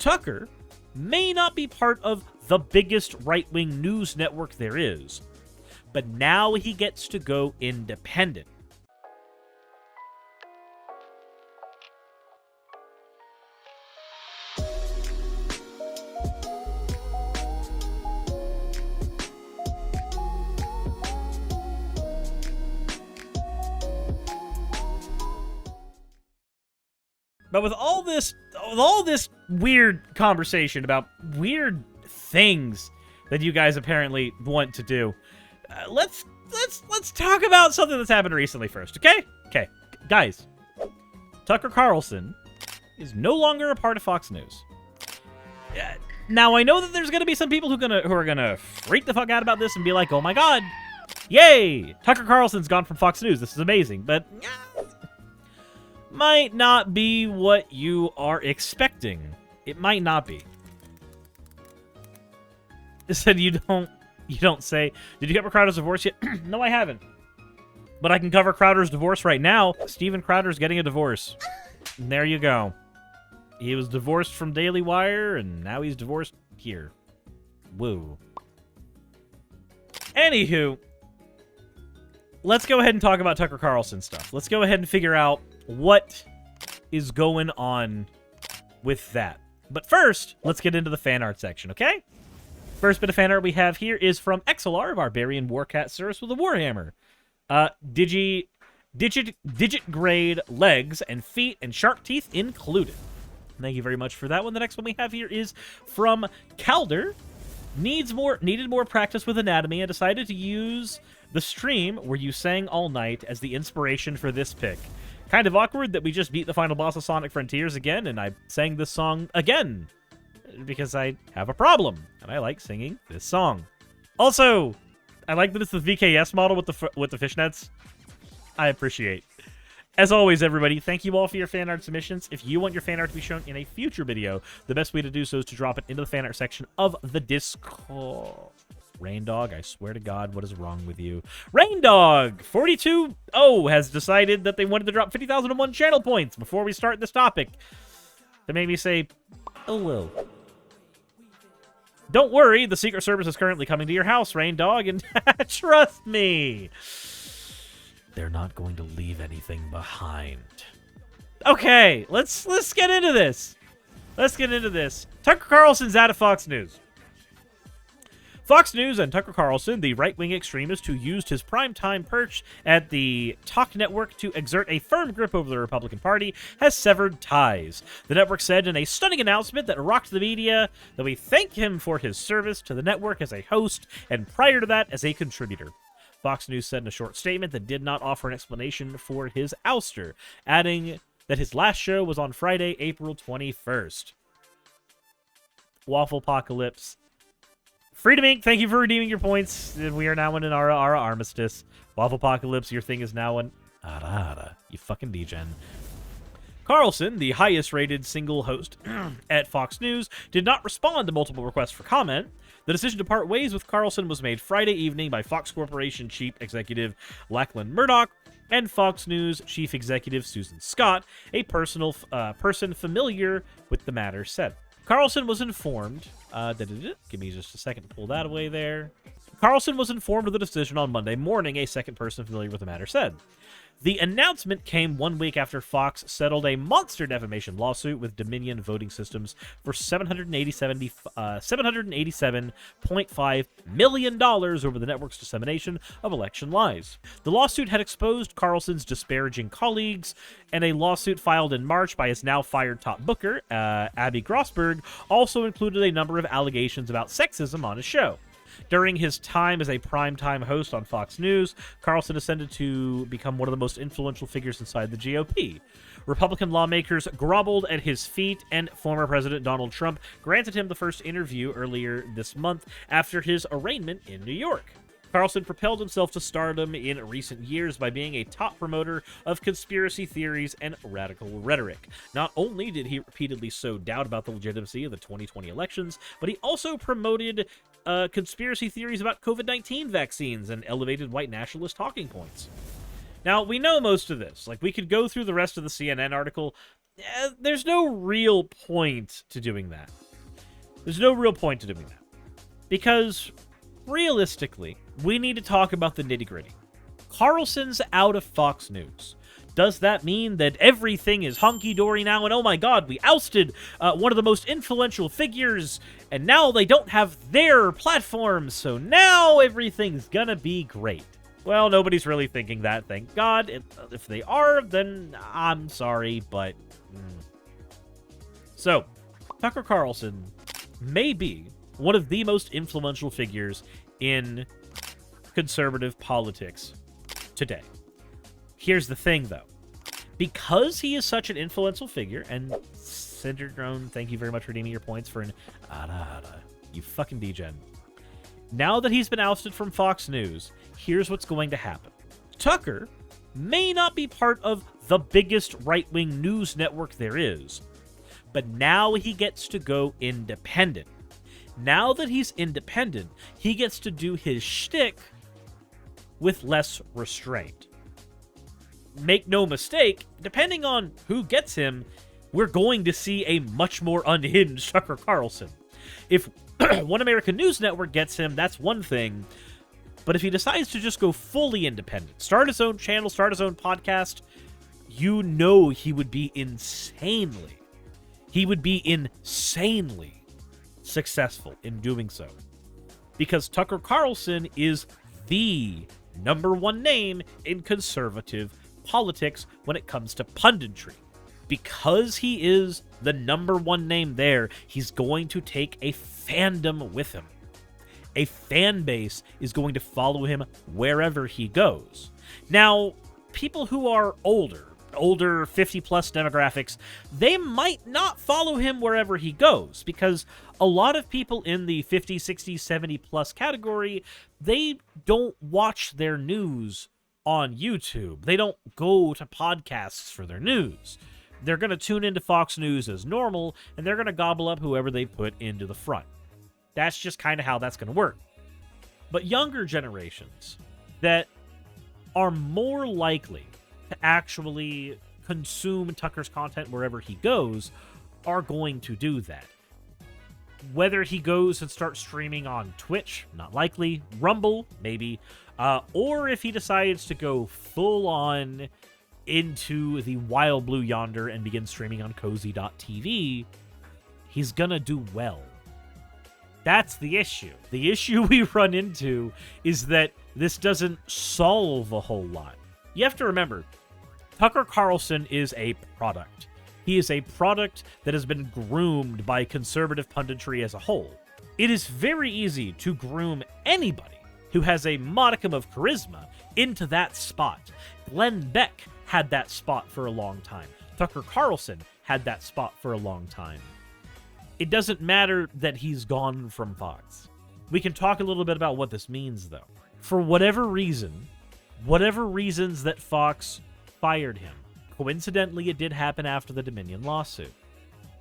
Tucker may not be part of the biggest right-wing news network there is, but now he gets to go independent. But with all this weird conversation about weird things that you guys apparently want to do, let's talk about something that's happened recently first, okay? Okay, guys, Tucker Carlson is no longer a part of Fox News. Now I know that there's gonna be some people who are gonna freak the fuck out about this and be like, "Oh my god, yay! Tucker Carlson's gone from Fox News. This is amazing." But might not be what you are expecting. It might not be. It said you don't say, did you cover Crowder's divorce yet? No, I haven't. But I can cover Crowder's divorce right now. Steven Crowder's getting a divorce. And there you go. He was divorced from Daily Wire, and now he's divorced here. Woo. Anywho, let's go ahead and talk about Tucker Carlson stuff. Let's go ahead and figure out what is going on with that. But first, let's get into the fan art section, okay? First bit of fan art we have here is from XLR, Barbarian Warcat Suris with a Warhammer. Digit grade legs and feet and shark teeth included. Thank you very much for that one. The next one we have here is from Calder. Needed more practice with anatomy and decided to use the stream where you sang all night as the inspiration for this pick. Kind of awkward that we just beat the final boss of Sonic Frontiers again, and I sang this song again. Because I have a problem, and I like singing this song. Also, I like that it's the VKS model with the fishnets. I appreciate. As always, everybody, thank you all for your fan art submissions. If you want your fan art to be shown in a future video, the best way to do so is to drop it into the fan art section of the Discord. Raindog, I swear to God, what is wrong with you? Raindog42 has decided that they wanted to drop 50,001 channel points before we start this topic. That made me say, oh well. Don't worry, the Secret Service is currently coming to your house, Raindog, and trust me, they're not going to leave anything behind. Okay, let's get into this. Let's get into this. Tucker Carlson's out of Fox News. Fox News and Tucker Carlson, the right-wing extremist who used his primetime perch at the Talk Network to exert a firm grip over the Republican Party, has severed ties. The network said in a stunning announcement that rocked the media that we thank him for his service to the network as a host and prior to that as a contributor. Fox News said in a short statement that did not offer an explanation for his ouster, adding that his last show was on Friday, April 21st. Waffle Apocalypse. Freedom Inc., thank you for redeeming your points. We are now in an Ara armistice. Waffle Apocalypse, your thing is now an Ara. You fucking degen. Carlson, the highest-rated single host at Fox News, did not respond to multiple requests for comment. The decision to part ways with Carlson was made Friday evening by Fox Corporation Chief Executive Lachlan Murdoch and Fox News Chief Executive Susan Scott, a person familiar with the matter said. Carlson was informed, give me just a second to pull that away there. Carlson was informed of the decision on Monday morning, a second person familiar with the matter said. The announcement came 1 week after Fox settled a monster defamation lawsuit with Dominion Voting Systems for $787.5 million over the network's dissemination of election lies. The lawsuit had exposed Carlson's disparaging colleagues, and a lawsuit filed in March by his now-fired top booker, Abby Grossberg, also included a number of allegations about sexism on his show. During his time as a primetime host on Fox News, Carlson ascended to become one of the most influential figures inside the GOP. Republican lawmakers groveled at his feet, and former President Donald Trump granted him the first interview earlier this month after his arraignment in New York. Carlson propelled himself to stardom in recent years by being a top promoter of conspiracy theories and radical rhetoric. Not only did he repeatedly sow doubt about the legitimacy of the 2020 elections, but he also promoted conspiracy theories about COVID-19 vaccines and elevated white nationalist talking points. Now, we know most of this. Like, we could go through the rest of the CNN article. there's no real point to doing that. There's no real point to doing that. Because, realistically, we need to talk about the nitty-gritty. Carlson's out of Fox News. Does that mean that everything is hunky-dory now, and oh my god, we ousted one of the most influential figures, and now they don't have their platform, so now everything's gonna be great? Well, nobody's really thinking that, thank God. If they are, then I'm sorry, but... So, Tucker Carlson may be one of the most influential figures in conservative politics today. Here's the thing, though. Because he is such an influential figure, and Syndrome, thank you very much for redeeming your points for an you fucking degen. Now that he's been ousted from Fox News, here's what's going to happen. Tucker may not be part of the biggest right-wing news network there is, but now he gets to go independent. Now that he's independent, he gets to do his shtick with less restraint. Make no mistake, depending on who gets him, we're going to see a much more unhinged Tucker Carlson. If One American News Network gets him, that's one thing. But if he decides to just go fully independent, start his own channel, start his own podcast, you know he would be insanely successful in doing so. Because Tucker Carlson is the #1 name in conservative politics when it comes to punditry. Because he is the #1 name there, he's going to take a fandom with him. A fan base is going to follow him wherever he goes. Now, people who are older 50-plus demographics, they might not follow him wherever he goes, because a lot of people in the 50, 60, 70-plus category, they don't watch their news on YouTube. They don't go to podcasts for their news. They're going to tune into Fox News as normal, and they're going to gobble up whoever they put into the front. That's just kind of how that's going to work. But younger generations that are more likely to actually consume Tucker's content wherever he goes are going to do that. Whether he goes and starts streaming on Twitch, not likely. Rumble, maybe. Or if he decides to go full on into the wild blue yonder and begin streaming on cozy.tv, he's gonna do well. That's the issue. The issue we run into is that this doesn't solve a whole lot. You have to remember, Tucker Carlson is a product. He is a product that has been groomed by conservative punditry as a whole. It is very easy to groom anybody who has a modicum of charisma into that spot. Glenn Beck had that spot for a long time. Tucker Carlson had that spot for a long time. It doesn't matter that he's gone from Fox. We can talk a little bit about what this means, though. For whatever reasons that Fox fired him, coincidentally, it did happen after the Dominion lawsuit.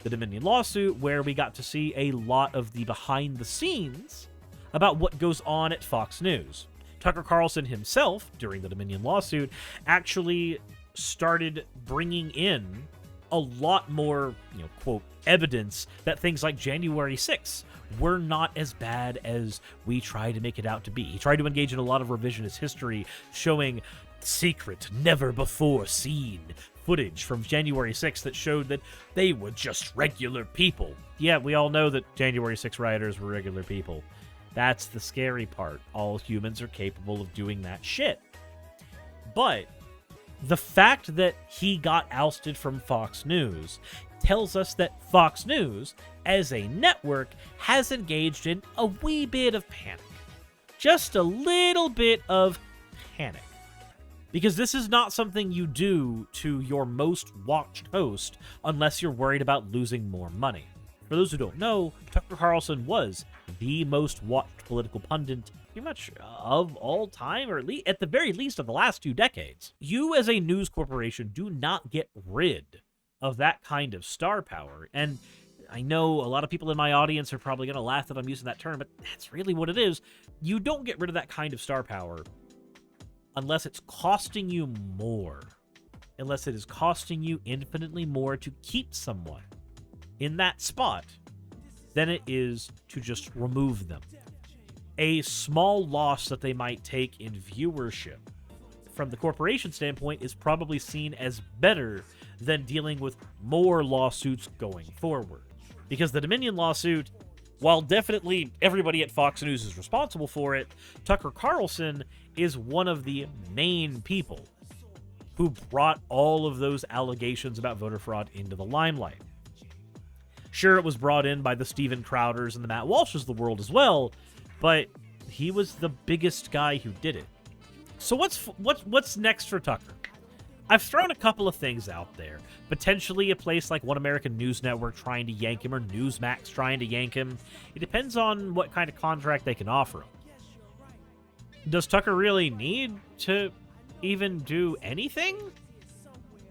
The Dominion lawsuit, where we got to see a lot of the behind-the-scenes about what goes on at Fox News. Tucker Carlson himself, during the Dominion lawsuit, actually started bringing in a lot more, quote, evidence that things like January 6th were not as bad as we try to make it out to be. He tried to engage in a lot of revisionist history, showing secret, never-before-seen footage from January 6th that showed that they were just regular people. Yeah, we all know that January 6th rioters were regular people. That's the scary part. All humans are capable of doing that shit. But the fact that he got ousted from Fox News tells us that Fox News, as a network, has engaged in a wee bit of panic. Just a little bit of panic. Because this is not something you do to your most watched host unless you're worried about losing more money. For those who don't know, Tucker Carlson was the most watched political pundit pretty much of all time, or at the very least of the last 2 decades. You as a news corporation do not get rid of that kind of star power. And I know a lot of people in my audience are probably going to laugh that I'm using that term, but that's really what it is. You don't get rid of that kind of star power unless it's costing you more unless it is costing you infinitely more to keep someone in that spot than it is to just remove them. A small loss that they might take in viewership from the corporation standpoint is probably seen as better than dealing with more lawsuits going forward. Because the Dominion lawsuit, while definitely everybody at Fox News is responsible for it, Tucker Carlson is one of the main people who brought all of those allegations about voter fraud into the limelight. Sure, it was brought in by the Steven Crowders and the Matt Walshes of the world as well, but he was the biggest guy who did it. So what's next for Tucker? I've thrown a couple of things out there. Potentially a place like One American News Network trying to yank him, or Newsmax trying to yank him. It depends on what kind of contract they can offer him. Does Tucker really need to even do anything?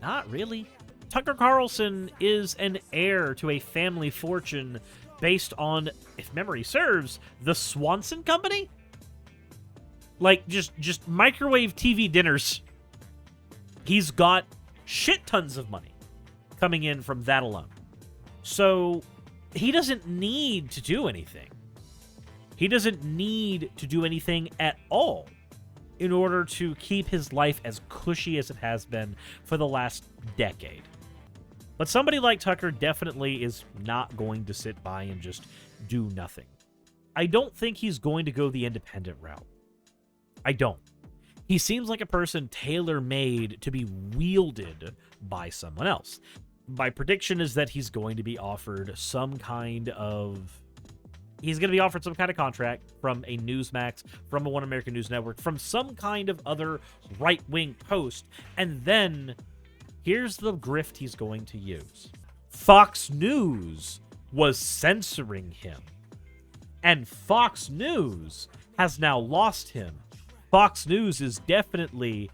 Not really. Tucker Carlson is an heir to a family fortune based on, if memory serves, the Swanson Company? Like, just microwave TV dinners. He's got shit tons of money coming in from that alone. So, he doesn't need to do anything. He doesn't need to do anything at all in order to keep his life as cushy as it has been for the last decade. But somebody like Tucker definitely is not going to sit by and just do nothing. I don't think he's going to go the independent route. I don't. He seems like a person tailor-made to be wielded by someone else. My prediction is that he's going to be offered some kind of... He's going to be offered some kind of contract from a Newsmax, from a One American News Network, from some kind of other right-wing post, and then here's the grift he's going to use. Fox News was censoring him, and Fox News has now lost him. Fox News is definitely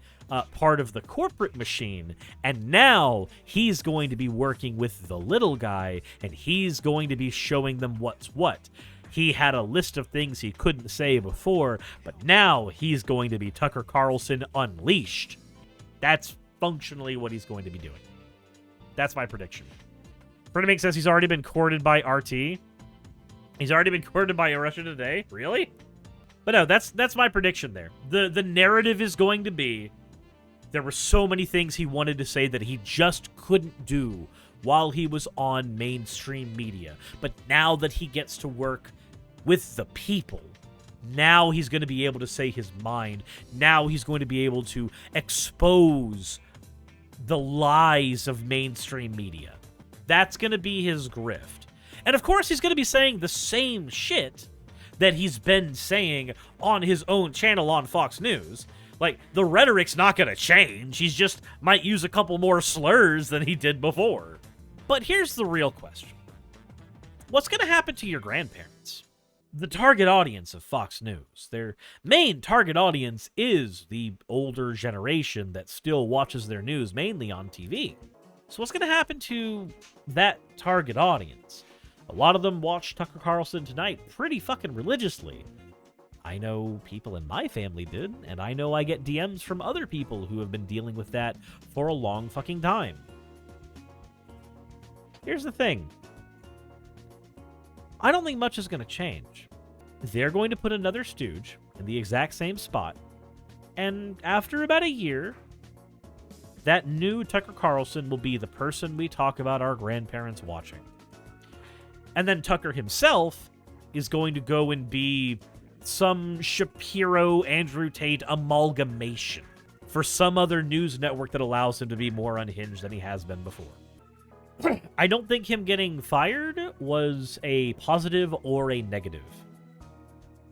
part of the corporate machine, and now he's going to be working with the little guy, and he's going to be showing them what's what. He had a list of things he couldn't say before, but now he's going to be Tucker Carlson unleashed. That's functionally what he's going to be doing. That's my prediction. Freddie says he's already been courted by RT. He's already been courted by Russia Today? Really? But no, that's my prediction there. The narrative is going to be there were so many things he wanted to say that he just couldn't do while he was on mainstream media. But now that he gets to work with the people, now he's going to be able to say his mind. Now he's going to be able to expose the lies of mainstream media. That's going to be his grift. And of course, he's going to be saying the same shit that he's been saying on his own channel on Fox News. Like, the rhetoric's not going to change. He's just might use a couple more slurs than he did before. But here's the real question. What's going to happen to your grandparents? The target audience of Fox News, their main target audience is the older generation that still watches their news mainly on TV. So what's going to happen to that target audience? A lot of them watch Tucker Carlson Tonight pretty fucking religiously. I know people in my family did, and I know I get DMs from other people who have been dealing with that for a long fucking time. Here's the thing. I don't think much is going to change. They're going to put another stooge in the exact same spot, and after about a year, that new Tucker Carlson will be the person we talk about our grandparents watching. And then Tucker himself is going to go and be some Shapiro, Andrew Tate amalgamation for some other news network that allows him to be more unhinged than he has been before. I don't think him getting fired was a positive or a negative.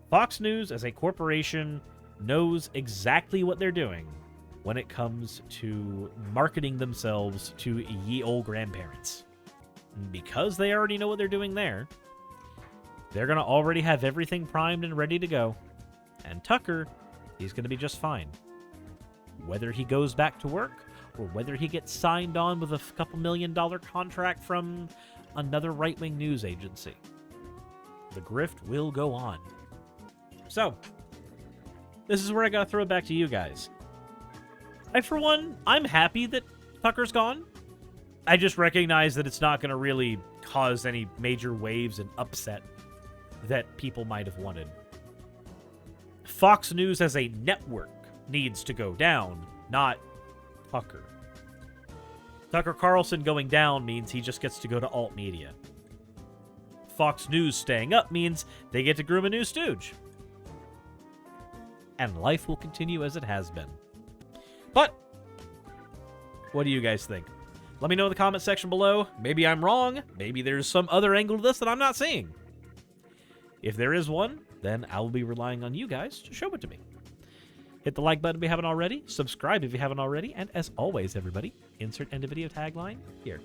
Fox News, as a corporation, knows exactly what they're doing when it comes to marketing themselves to ye old grandparents. And because they already know what they're doing there, they're going to already have everything primed and ready to go. And Tucker, he's going to be just fine. Whether he goes back to work, or whether he gets signed on with a couple $1 million contract from another right-wing news agency. The grift will go on. So, this is where I gotta throw it back to you guys. For one, I'm happy that Tucker's gone. I just recognize that it's not going to really cause any major waves and upset that people might have wanted. Fox News as a network needs to go down, not Tucker. Tucker Carlson going down means he just gets to go to alt media. Fox News staying up means they get to groom a new stooge. And life will continue as it has been. But what do you guys think? Let me know in the comment section below. Maybe I'm wrong. Maybe there's some other angle to this that I'm not seeing. If there is one, then I will be relying on you guys to show it to me. Hit the like button if you haven't already. Subscribe if you haven't already. And as always, everybody, insert end of video tagline here.